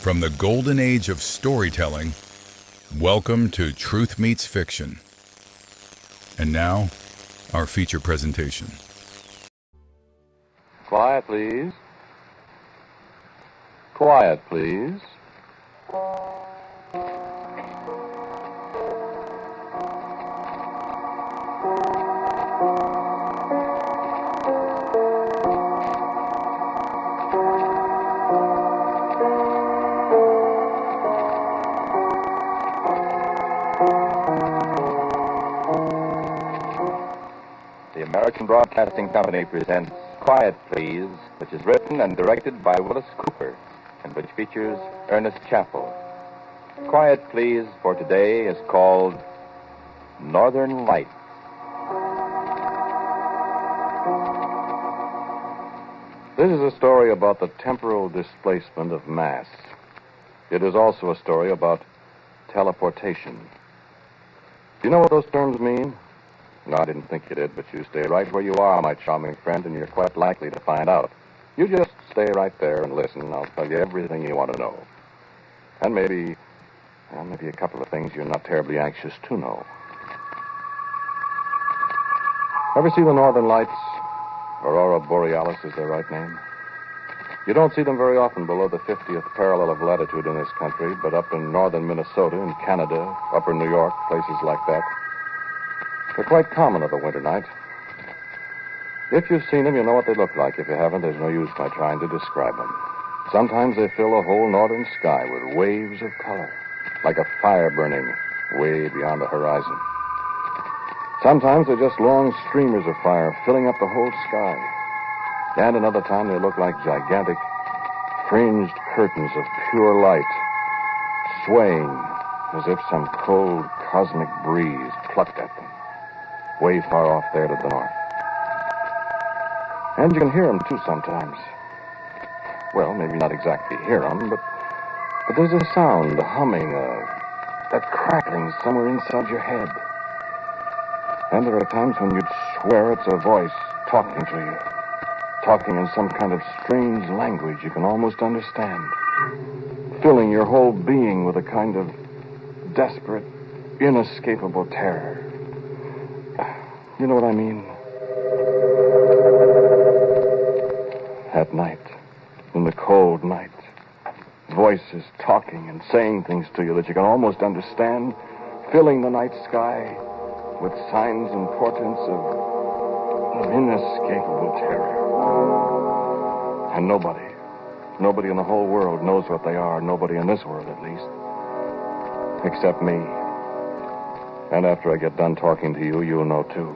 From the golden age of storytelling, welcome to Truth Meets Fiction. And now, our feature presentation. Quiet, please. Quiet, please. The American Broadcasting Company presents Quiet, Please, which is written and directed by Willis Cooper, and which features Ernest Chappell. Quiet, Please, for today is called Northern Light. This is a story about the temporal displacement of mass. It is also a story about teleportation. Do you know what those terms mean? No, I didn't think you did, but you stay right where you are, my charming friend, and you're quite likely to find out. You just stay right there and listen, and I'll tell you everything you want to know. And maybe a couple of things you're not terribly anxious to know. Ever see the Northern Lights? Aurora Borealis is their right name. You don't see them very often below the 50th parallel of latitude in this country, but up in northern Minnesota and Canada, upper New York, places like that, they're quite common of a winter night. If you've seen them, you know what they look like. If you haven't, there's no use my trying to describe them. Sometimes they fill the whole northern sky with waves of color, like a fire burning way beyond the horizon. Sometimes they're just long streamers of fire filling up the whole sky. And another time they look like gigantic, fringed curtains of pure light, swaying as if some cold cosmic breeze plucked at them, way far off there to the north. And you can hear them, too, sometimes. Well, maybe not exactly hear them, but there's a sound, a humming, that crackling somewhere inside your head. And there are times when you'd swear it's a voice talking to you, talking in some kind of strange language you can almost understand, filling your whole being with a kind of desperate, inescapable terror. You know what I mean? At night, in the cold night, voices talking and saying things to you that you can almost understand, filling the night sky with signs and portents of inescapable terror. And nobody in the whole world knows what they are, nobody in this world at least, except me. And after I get done talking to you, you'll know too.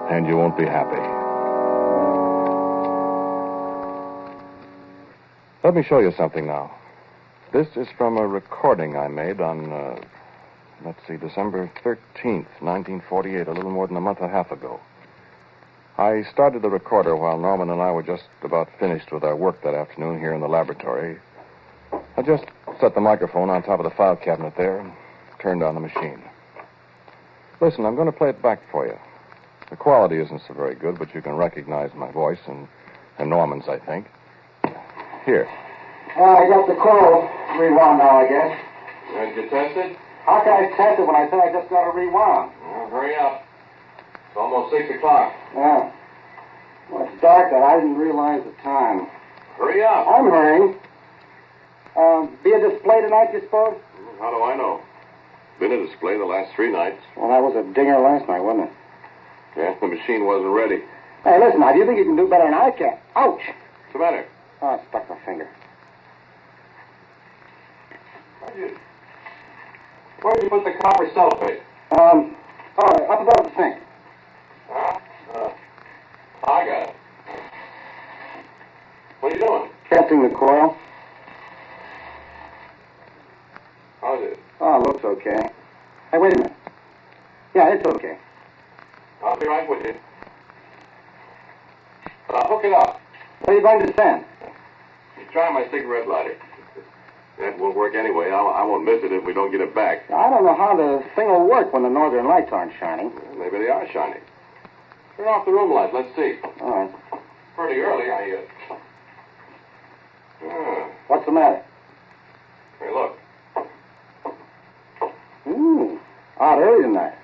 And you won't be happy. Let me show you something now. This is from a recording I made on, December 13th, 1948, a little more than a month and a half ago. I started the recorder while Norman and I were just about finished with our work that afternoon here in the laboratory. I just set the microphone on top of the file cabinet there and turned on the machine. Listen, I'm going to play it back for you. The quality isn't so very good, but you can recognize my voice and Norman's, I think. Here. I got the coil rewound now, I guess. Did you test it? How can I test it when I said I just got it rewound? Well, hurry up. It's almost 6 o'clock. Yeah. Well, it's dark, but I didn't realize the time. Hurry up. I'm hurrying. Be a display tonight, you suppose? How do I know? Been a display the last 3 nights. Well, that was a dinger last night, wasn't it? Yeah, the machine wasn't ready. Hey, listen, now, do you think you can do better than I can? Ouch! What's the matter? Oh, I stuck my finger. Where did you put the copper sulfate? Up above the sink. I got it. What are you doing? Testing the coil. How's it? Oh, it looks okay. Hey, wait a minute. Yeah, it's okay. I'll be right with you. Hook it up. What are you going to send? You try my cigarette lighter. That won't work anyway. I won't miss it if we don't get it back. I don't know how the thing will work when the northern lights aren't shining. Well, maybe they are shining. Turn off the room light. Let's see. All right. Pretty early, What's the matter? Hey, look. Out early tonight.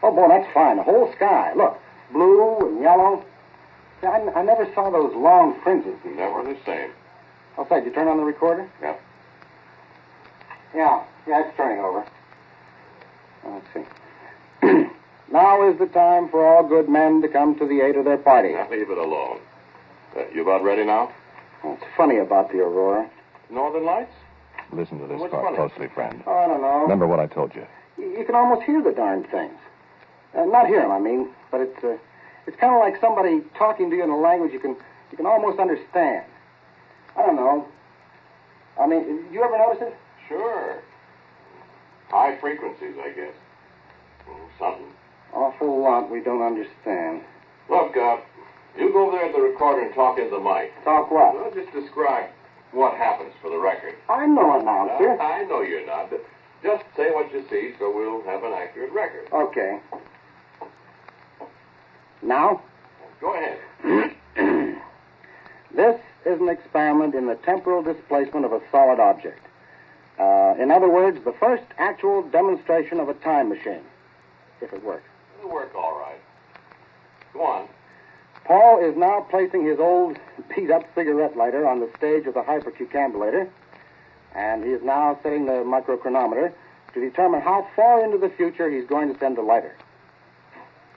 Oh, boy, that's fine. The whole sky. Look, blue and yellow. See, I never saw those long fringes. Never the same. What's that? You turn on the recorder? Yeah. Yeah, it's turning over. Let's see. Now is the time for all good men to come to the aid of their party. Now, leave it alone. You about ready now? What's funny about the aurora? Northern Lights? Listen to this What's part funny? closely, friend. Oh, I don't know. Remember what I told you. You can almost hear the darn things. Not hear them, I mean, but it's kind of like somebody talking to you in a language you can almost understand. I don't know. I mean, you ever notice it? Sure. High frequencies, I guess. Something. Awful lot we don't understand. Look, you go over there at the recorder and talk into the mic. Talk what? Well, just describe what happens for the record. I'm no announcer. I know you're not, but just say what you see so we'll have an accurate record. Okay. Now? Go ahead. This is an experiment in the temporal displacement of a solid object. In other words, the first actual demonstration of a time machine, if it works. It'll work all right. Go on. Paul is now placing his old beat-up cigarette lighter on the stage of the hypercucambulator, and he is now setting the microchronometer to determine how far into the future he's going to send the lighter.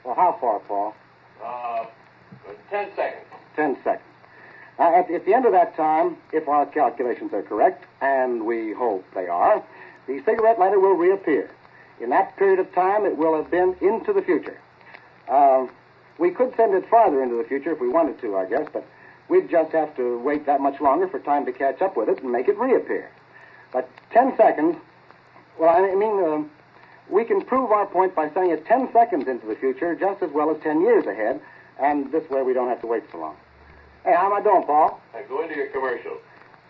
Well, how far, Paul? 10 seconds. 10 seconds. At the end of that time, if our calculations are correct, and we hope they are, the cigarette lighter will reappear. In that period of time, it will have been into the future. We could send it farther into the future if we wanted to, I guess, but we'd just have to wait that much longer for time to catch up with it and make it reappear. But 10 seconds, well, I mean, we can prove our point by sending it 10 seconds into the future just as well as 10 years ahead, and this way we don't have to wait so long. Hey, how am I doing, Paul? Now go into your commercial.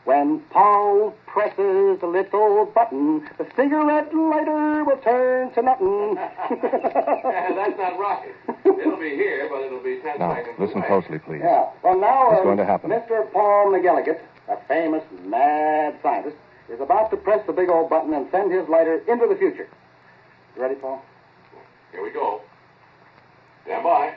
When Paul presses the little button, the cigarette lighter will turn to nothing. That's not rocket. It'll be here, but it'll be 10 Now, seconds listen away. closely, please. Yeah. Well, now, What's going to happen? Mr. Paul McGilligan, a famous mad scientist, is about to press the big old button and send his lighter into the future. You ready, Paul? Here we go. Stand by.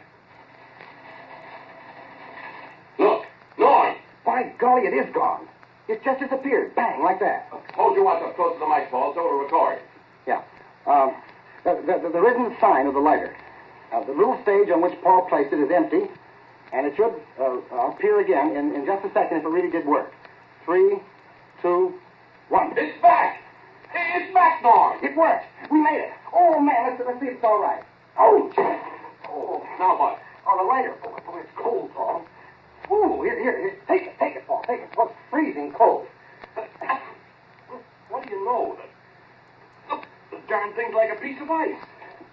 Look, Norm. By golly, it is gone. It just disappeared. Bang, like that. Hold your watch up close to the mic, Paul, so it'll record. Yeah. There isn't a sign of the lighter. The little stage on which Paul placed it is empty, and it should appear again in just a second if it really did work. 3, 2, 1. It's back! Hey, it's back, Norm! It worked. We made it. Oh, man, let's see if it's all right. Oh, gee. Oh, Now what? oh, the lighter. Oh, it's cold, Paul. Ooh, here. Take it, Paul. Take it. Oh, it's freezing cold. What do you know? Look, the darn thing's like a piece of ice.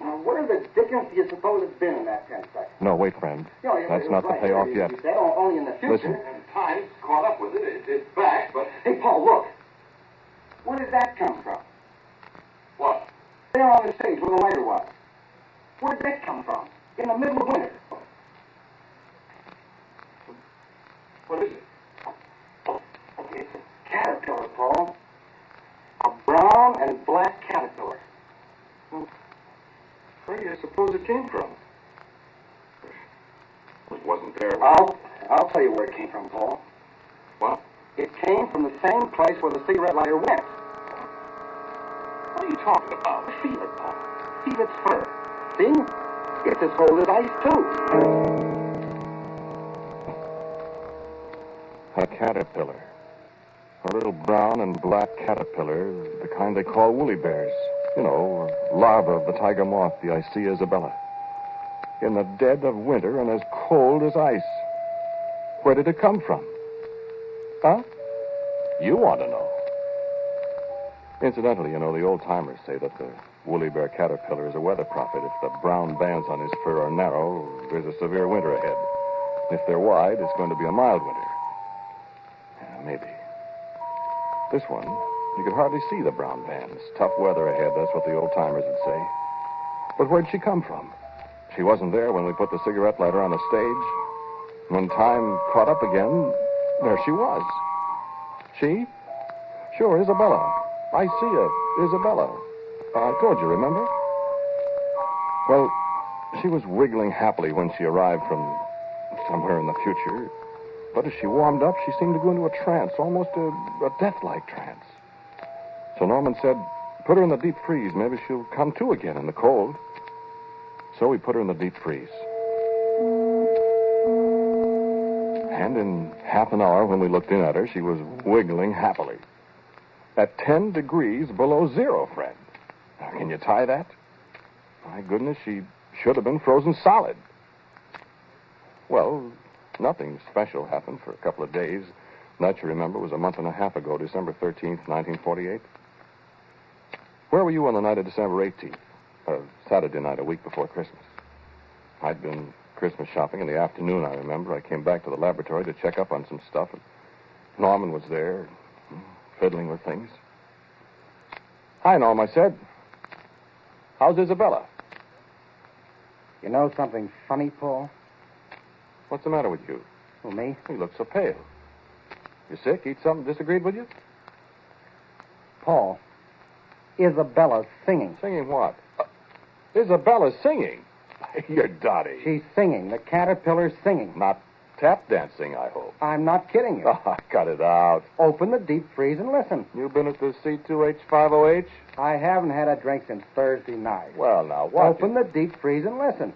Now, where the dickens do you suppose it's been in that 10 seconds? No, wait, friend. You know, That's not the right. payoff You yet. said only in the future. Listen. And time's caught up with it. It's back, but... Hey, Paul, look. Where did that come from? What? There on the stage where the lighter was. Where did that come from? In the middle of winter. What is it? It's a caterpillar, Paul. A brown and black caterpillar. Where do you suppose it came from? It wasn't there. I'll tell you where it came from, Paul. What? It came from the same place where the cigarette lighter went. What are you talking about? Feel it, Paul. Feel its fur. See? It's as cold as ice, too. A caterpillar. A little brown and black caterpillar, the kind they call woolly bears. You know, larva of the tiger moth, the Icea isabella. In the dead of winter and as cold as ice. Where did it come from? Huh? You want to know. Incidentally, you know, the old-timers say that the woolly bear caterpillar is a weather prophet. If the brown bands on his fur are narrow, there's a severe winter ahead. If they're wide, it's going to be a mild winter. Maybe. This one, you could hardly see the brown bands. Tough weather ahead, that's what the old-timers would say. But where'd she come from? She wasn't there when we put the cigarette lighter on the stage. When time caught up again, there she was. She? Sure, Isabella. I see her. Isabella. I told you, remember? Well, she was wiggling happily when she arrived from somewhere in the future. But as she warmed up, she seemed to go into a trance, almost a death-like trance. So Norman said, put her in the deep freeze. Maybe she'll come to again in the cold. So we put her in the deep freeze. And in half an hour, when we looked in at her, she was wiggling happily. At 10 degrees below zero, Fred. Now, can you tie that? My goodness, she should have been frozen solid. Well, nothing special happened for a couple of days. That, you remember, was a month and a half ago, December 13th, 1948. Where were you on the night of December 18th? Saturday night, a week before Christmas. I'd been Christmas shopping in the afternoon, I remember. I came back to the laboratory to check up on some stuff, and Norman was there, fiddling with things. Hi, Norm, I said. How's Isabella? You know something funny, Paul? What's the matter with you? Well, me? You look so pale. You sick? Eat something disagreed with you? Paul, Isabella's singing. Singing what? Isabella's singing. You're dotty. She's singing. The caterpillar's singing. Not tap dancing, I hope. I'm not kidding you. Oh, cut it out. Open the deep freeze and listen. You been at the C2H50H? I haven't had a drink since Thursday night. Well, now, what? Open the deep freeze and listen.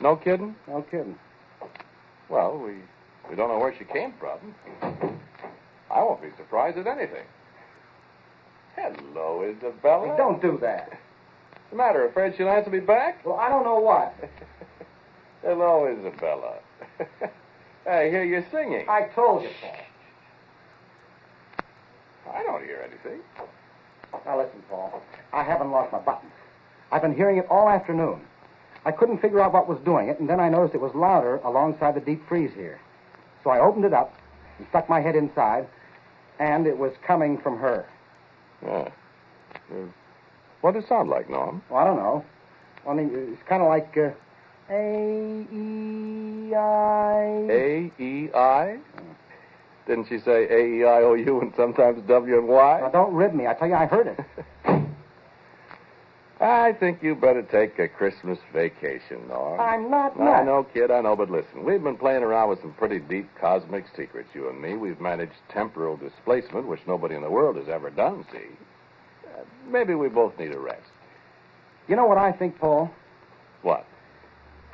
No kidding? No kidding. Well, we don't know where she came from. I won't be surprised at anything. Hello, Isabella. Hey, don't do that. What's the matter? Afraid she'll answer me back? Well, I don't know what. Hello, Isabella. I hear you singing. I told you, Paul. I don't hear anything. Now, listen, Paul. I haven't lost my buttons. I've been hearing it all afternoon. I couldn't figure out what was doing it, and then I noticed it was louder alongside the deep freeze here. So I opened it up and stuck my head inside, and it was coming from her. Yeah. What does it sound like, Norm? Well, I don't know. Only it's kind of like A-E-I. A-E-I? Didn't she say A-E-I-O-U and sometimes W and Y? Now, don't rib me. I tell you, I heard it. I think you better take a Christmas vacation, Norm. I'm not I nuts. know, kid, I know, but listen, we've been playing around with some pretty deep cosmic secrets, you and me. We've managed temporal displacement, which nobody in the world has ever done, see? Maybe we both need a rest. You know what I think, Paul? What?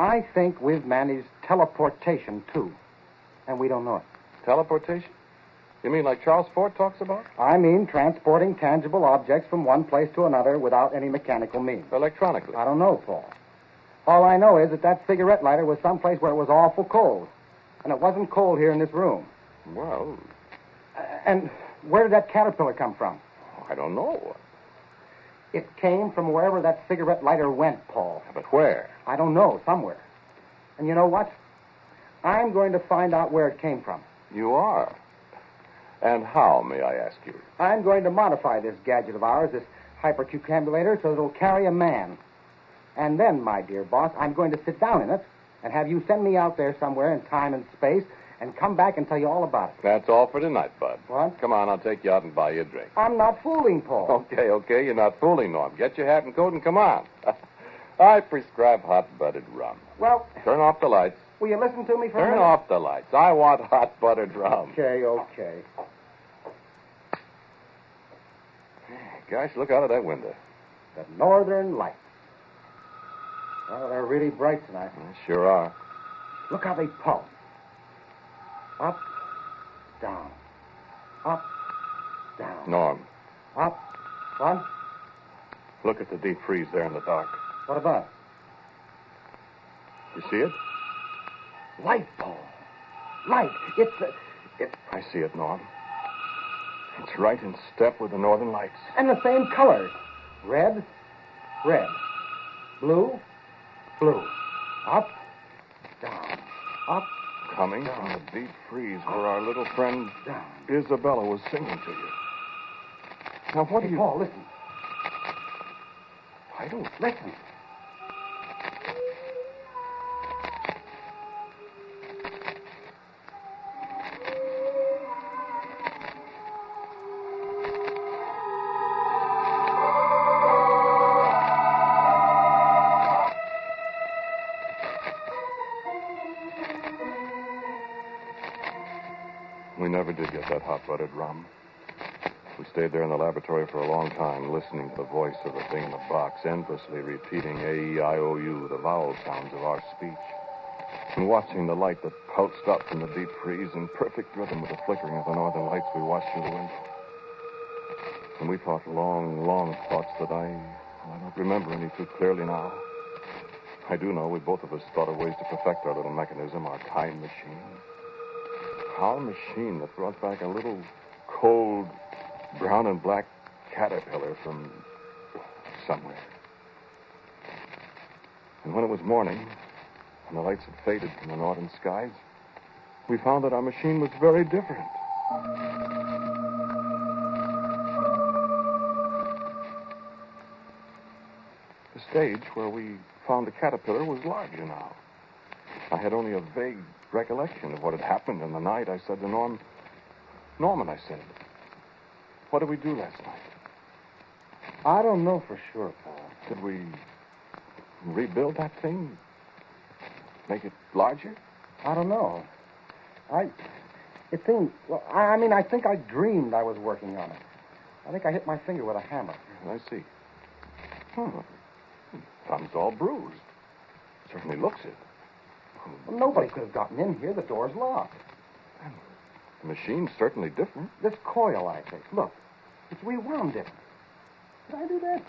I think we've managed teleportation, too. And we don't know it. Teleportation? You mean like Charles Fort talks about? I mean transporting tangible objects from one place to another without any mechanical means. Electronically? I don't know, Paul. All I know is that cigarette lighter was someplace where it was awful cold. And it wasn't cold here in this room. Well, And where did that caterpillar come from? I don't know. It came from wherever that cigarette lighter went, Paul. But where? I don't know, somewhere. And you know what? I'm going to find out where it came from. You are. And how, may I ask you? I'm going to modify this gadget of ours, this hypercucambulator, so it'll carry a man. And then, my dear boss, I'm going to sit down in it and have you send me out there somewhere in time and space and come back and tell you all about it. That's all for tonight, Bud. What? Come on, I'll take you out and buy you a drink. I'm not fooling, Paul. Okay, you're not fooling, Norm. Get your hat and coat and come on. I prescribe hot-buttered rum. Well, Turn off the lights. will you listen to me for a Turn minute? off the lights. I want hot-buttered rum. Okay. Gosh, look out of that window. The Northern Lights. Oh, they're really bright tonight. Sure are. Look how they pulse. Up, down. Up, down. Norm, Up. What? look at the deep freeze there in the dark. What about? You see it? Light, Paul. Light. It's I see it, Norm. It's right in step with the Northern Lights. and the same colors. Red, red. Blue, blue. Up, down. Up, Coming from the deep freeze where our little friend down. Isabella was singing to you. Now, what Hey, do you... Paul, listen. I don't... Listen. We did get that hot-buttered rum. We stayed there in the laboratory for a long time, listening to the voice of the thing in the box, endlessly repeating A-E-I-O-U, the vowel sounds of our speech, and watching the light that pulsed up from the deep freeze in perfect rhythm with the flickering of the northern lights we watched through the window. And we thought long, long thoughts that I don't remember any too clearly now. I do know we both of us thought of ways to perfect our little mechanism, our time machine. Our machine that brought back a little cold brown and black caterpillar from somewhere. And when it was morning, and the lights had faded from the northern skies, we found that our machine was very different. The stage where we found the caterpillar was larger now. I had only a vague recollection of what had happened in the night. I said to Norman, I said, what did we do last night? I don't know for sure, Paul. Did we rebuild that thing? Make it larger? I don't know. I think I dreamed I was working on it. I think I hit my finger with a hammer. I see. Thumb's all bruised. Certainly looks it. Well, nobody could have gotten in here. The door's locked. The machine's certainly different. This coil I take, look, it's rewound different. Did I do that?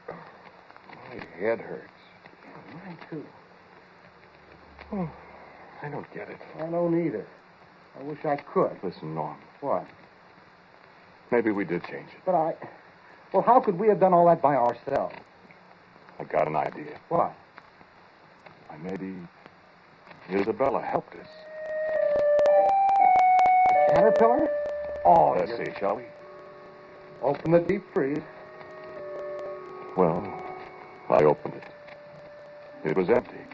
My head hurts. Yeah, mine too. I don't get it. I don't either. I wish I could. Listen, Norm. What? Maybe we did change it. Well, how could we have done all that by ourselves? I got an idea. What? Maybe Isabella helped us. The caterpillar? Oh, Let's see, shall we? Open the deep freeze. Well, I opened it. It was empty.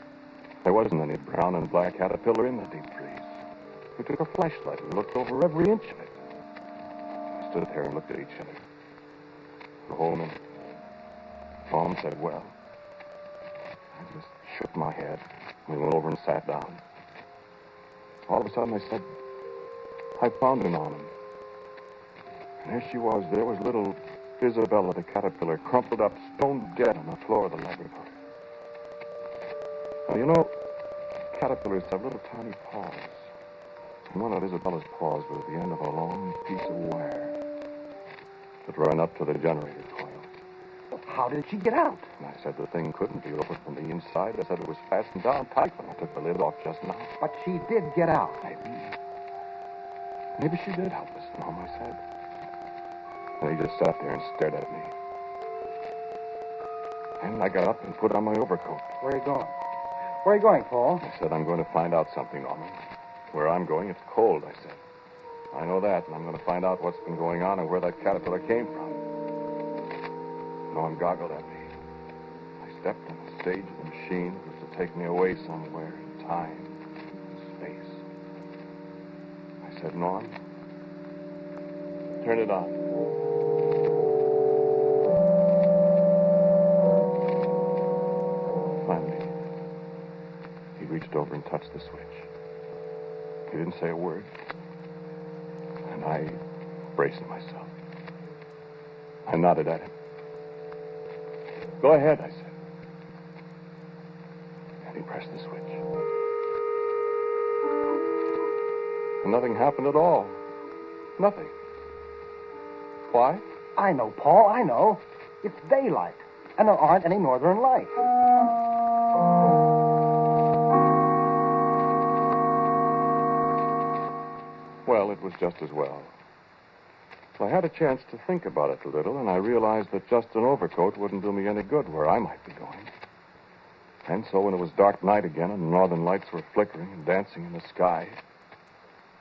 There wasn't any brown and black caterpillar in the deep freeze. We took a flashlight and looked over every inch of it. We stood there and looked at each other. For a whole minute. Tom said, well. I just shook my head. We went over and sat down. All of a sudden, I said, I found her, Norman. And there she was. There was little Isabella, the caterpillar, crumpled up, stone dead on the floor of the laboratory. Now, you know, caterpillars have little tiny paws. And one of Isabella's paws was the end of a long piece of wire that ran up to the generator coil. Well, how did she get out? And I said the thing couldn't be opened from the inside. I said it was fastened down tight when I took the lid off just now. But she did get out. Maybe she did help us, Norm, I said. And he just sat there and stared at me. And I got up and put on my overcoat. Where are you going? Where are you going, Paul? I said, I'm going to find out something, Norman. Where I'm going, it's cold, I said. I know that, and I'm going to find out what's been going on and where that caterpillar came from. Norm goggled at me. I stepped on the stage of the machine that was to take me away somewhere in time, in space. I said, Norm, turn it on. Finally, he reached over and touched the switch. He didn't say a word. And I braced myself. I nodded at him. Go ahead, I said. And he pressed the switch. And nothing happened at all. Nothing. Why? I know, Paul, I know. It's daylight, and there aren't any northern lights. Well, it was just as well. I had a chance to think about it a little, and I realized that just an overcoat wouldn't do me any good where I might be going. And so when it was dark night again and the northern lights were flickering and dancing in the sky,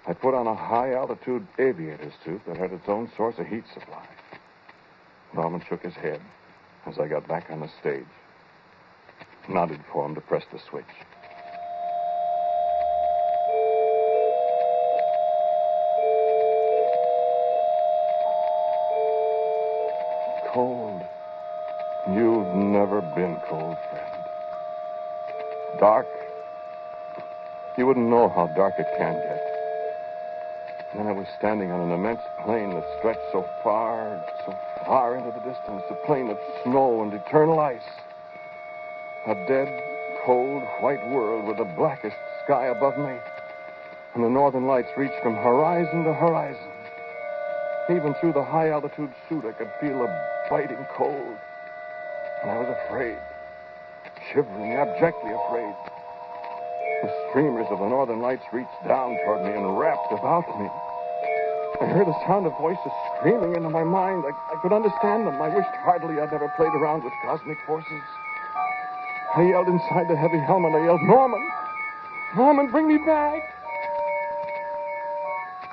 I put on a high-altitude aviator suit that had its own source of heat supply. Norman shook his head as I got back on the stage, nodded for him to press the switch. Cold. You've never been cold, friend. Dark. You wouldn't know how dark it can get. And then I was standing on an immense plain that stretched so far into the distance, a plain of snow and eternal ice. A dead, cold, white world with the blackest sky above me. And the northern lights reached from horizon to horizon. Even through the high-altitude suit, I could feel a biting cold. And I was afraid, shivering, abjectly afraid. The streamers of the northern lights reached down toward me and wrapped about me. I heard the sound of voices screaming into my mind. I could understand them. I wished heartily I'd never played around with cosmic forces. I yelled inside the heavy helmet. I yelled, Norman! Norman, bring me back!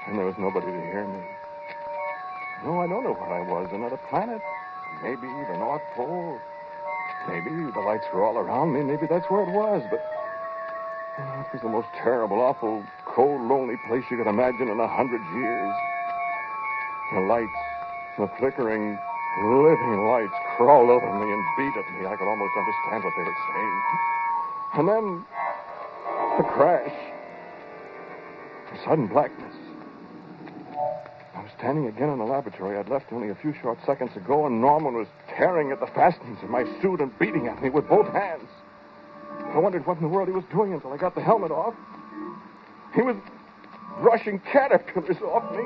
And there was nobody to hear me. No, I don't know where I was. Another planet. Maybe the North Pole. Maybe the lights were all around me. Maybe that's where it was. But it was the most terrible, awful, cold, lonely place you could imagine in 100 years. The lights, the flickering, living lights crawled over me and beat at me. I could almost understand what they were saying. And then the crash. The sudden blackness. I was standing again in the laboratory I'd left only a few short seconds ago, and Norman was tearing at the fastenings of my suit and beating at me with both hands. I wondered what in the world he was doing until I got the helmet off. He was brushing caterpillars off me.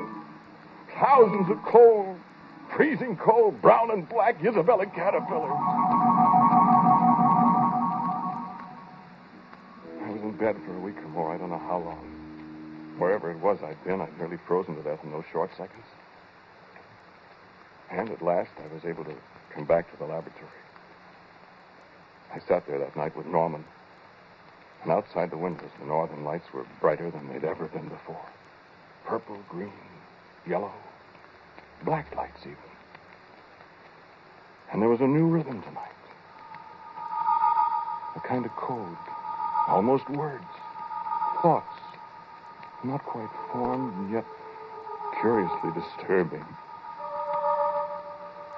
Thousands of cold, freezing cold, brown and black Isabella caterpillars. I was in bed for a week or more. I don't know how long. Wherever it was I'd been, I'd nearly frozen to death in those short seconds. And at last, I was able to come back to the laboratory. I sat there that night with Norman. And outside the windows, the northern lights were brighter than they'd ever been before. Purple, green, yellow, black lights even. And there was a new rhythm tonight. A kind of code, almost words, thoughts, not quite formed and yet curiously disturbing.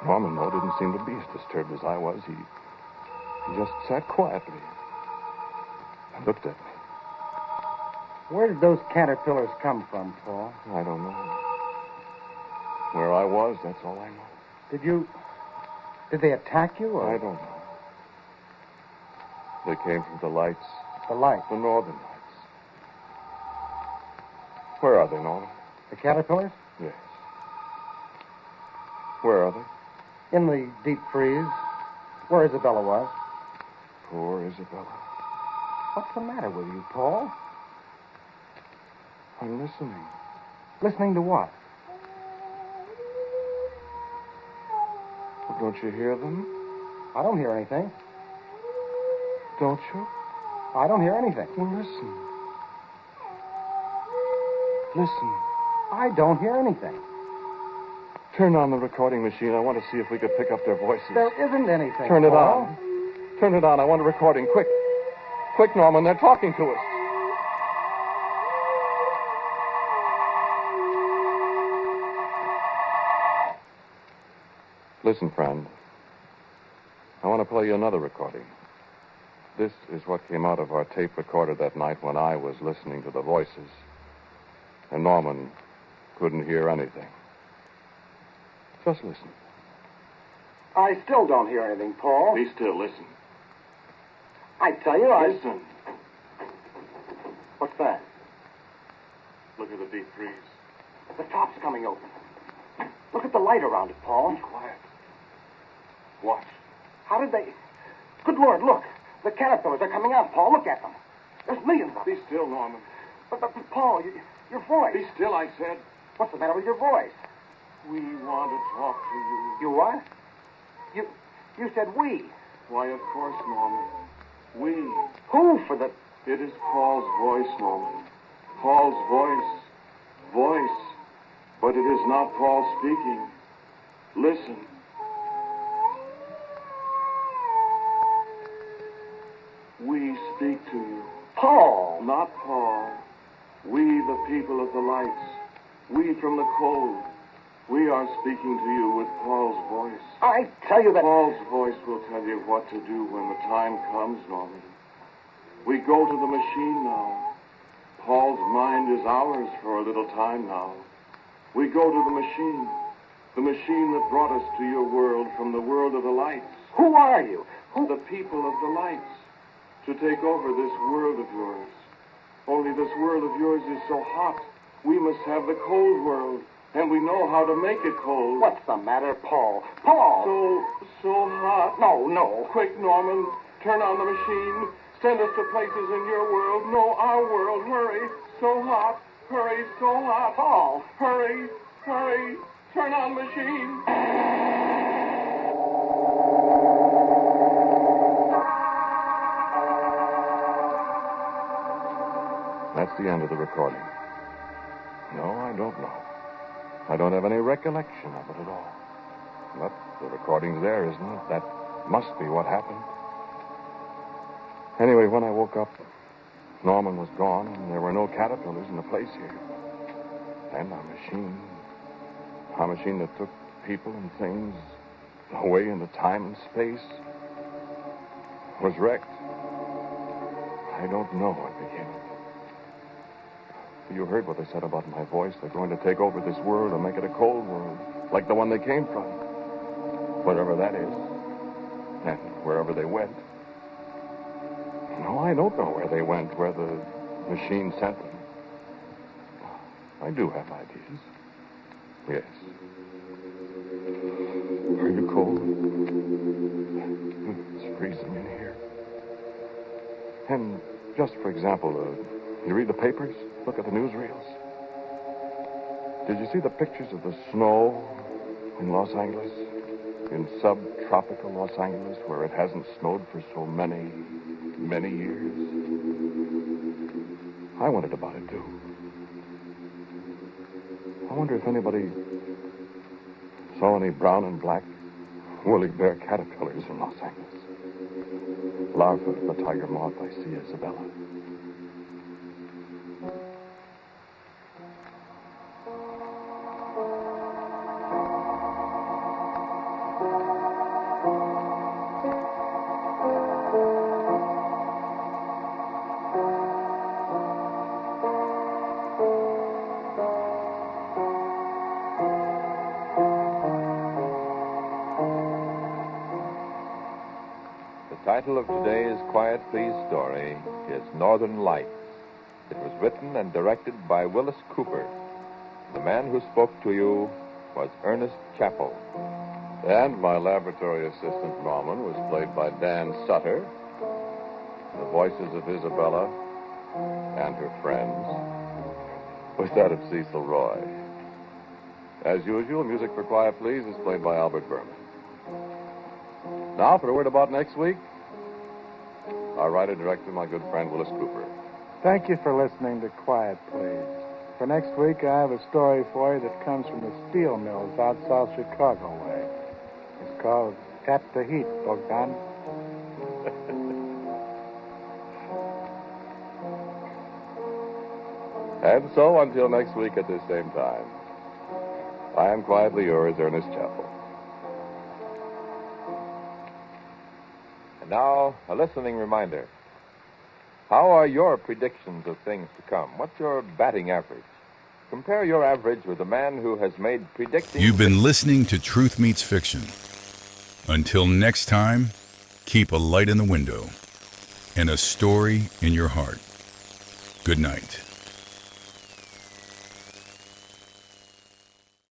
Norman, though, didn't seem to be as disturbed as I was. He just sat quietly and looked at me. Where did those caterpillars come from, Paul? I don't know. Where I was, that's all I know. Did they attack you, or? I don't know. They came from the lights. The lights? The northern lights. Where are they, Norman? The caterpillars? Yes. Where are they? In the deep freeze, where Isabella was. Poor Isabella. What's the matter with you, Paul? I'm listening. Listening to what? Well, don't you hear them? I don't hear anything. Don't you? I don't hear anything. Well, listen. Listen. I don't hear anything. Turn on the recording machine. I want to see if we could pick up their voices. There isn't anything, Turn it Paul. on. Turn it on. I want a recording. Quick. Quick, Norman. They're talking to us. Listen, friend. I want to play you another recording. This is what came out of our tape recorder that night when I was listening to the voices. And Norman couldn't hear anything. Just listen. I still don't hear anything, Paul. Be still. Listen. I tell you, Listen. What's that? Look at the deep freeze. The top's coming open. Look at the light around it, Paul. Be quiet. Watch. How did they... Good Lord, look. The caterpillars are coming out, Paul. Look at them. There's millions of them. Be still, Norman. But Paul, your voice. Be still, I said. What's the matter with your voice? We want to talk to you. You what? You said we. Why, of course, Norman. We. Who for the... It is Paul's voice, Norman. Paul's voice. Voice. But it is not Paul speaking. Listen. We speak to you. Paul. Not Paul. We, the people of the lights. We from the cold. We are speaking to you with Paul's voice. I tell you that... Paul's voice will tell you what to do when the time comes, Norman. We go to the machine now. Paul's mind is ours for a little time now. We go to the machine that brought us to your world from the world of the lights. Who are you? The people of the lights, to take over this world of yours. Only this world of yours is so hot. We must have the cold world, and we know how to make it cold. What's the matter, Paul? Paul! So hot. No. Quick, Norman, turn on the machine. Send us to places in your world. No, our world. Hurry. So hot. Hurry, so hot. Paul! Hurry. Turn on the machine. That's the end of the recording. No, I don't know. I don't have any recollection of it at all. But the recording's there, isn't it? That must be what happened. Anyway, when I woke up, Norman was gone, and there were no caterpillars in the place here. And our machine that took people and things away into time and space, was wrecked. I don't know what became of it. You heard what they said about my voice. They're going to take over this world and make it a cold world, like the one they came from. Wherever that is, and wherever they went. No, I don't know where they went, where the machine sent them. I do have ideas. Yes. Are you cold? It's freezing in here. And just for example, you read the papers? Look at the newsreels. Did you see the pictures of the snow in Los Angeles? In subtropical Los Angeles, where it hasn't snowed for so many years? I wondered about it, too. I wonder if anybody saw any brown and black woolly bear caterpillars in Los Angeles. Larvae of the tiger moth I see, Isabella. The title of today's Quiet Please story is Northern Lights. It was written and directed by Willis Cooper. The man who spoke to you was Ernest Chappell. And my laboratory assistant, Norman, was played by Dan Sutter. The voices of Isabella and her friends was that of Cecil Roy. As usual, music for Quiet Please is played by Albert Berman. Now, for a word about next week, our writer-director, my good friend Willis Cooper. Thank you for listening to Quiet Please. For next week, I have a story for you that comes from the steel mills out South Chicago way. It's called Tap the Heat, Bogdan. And so, until next week at this same time, I am quietly yours, Ernest Chappell. And now, a listening reminder. How are your predictions of things to come? What's your batting average? Compare your average with a man who has made predicting... You've been listening to Truth Meets Fiction. Until next time, keep a light in the window and a story in your heart. Good night.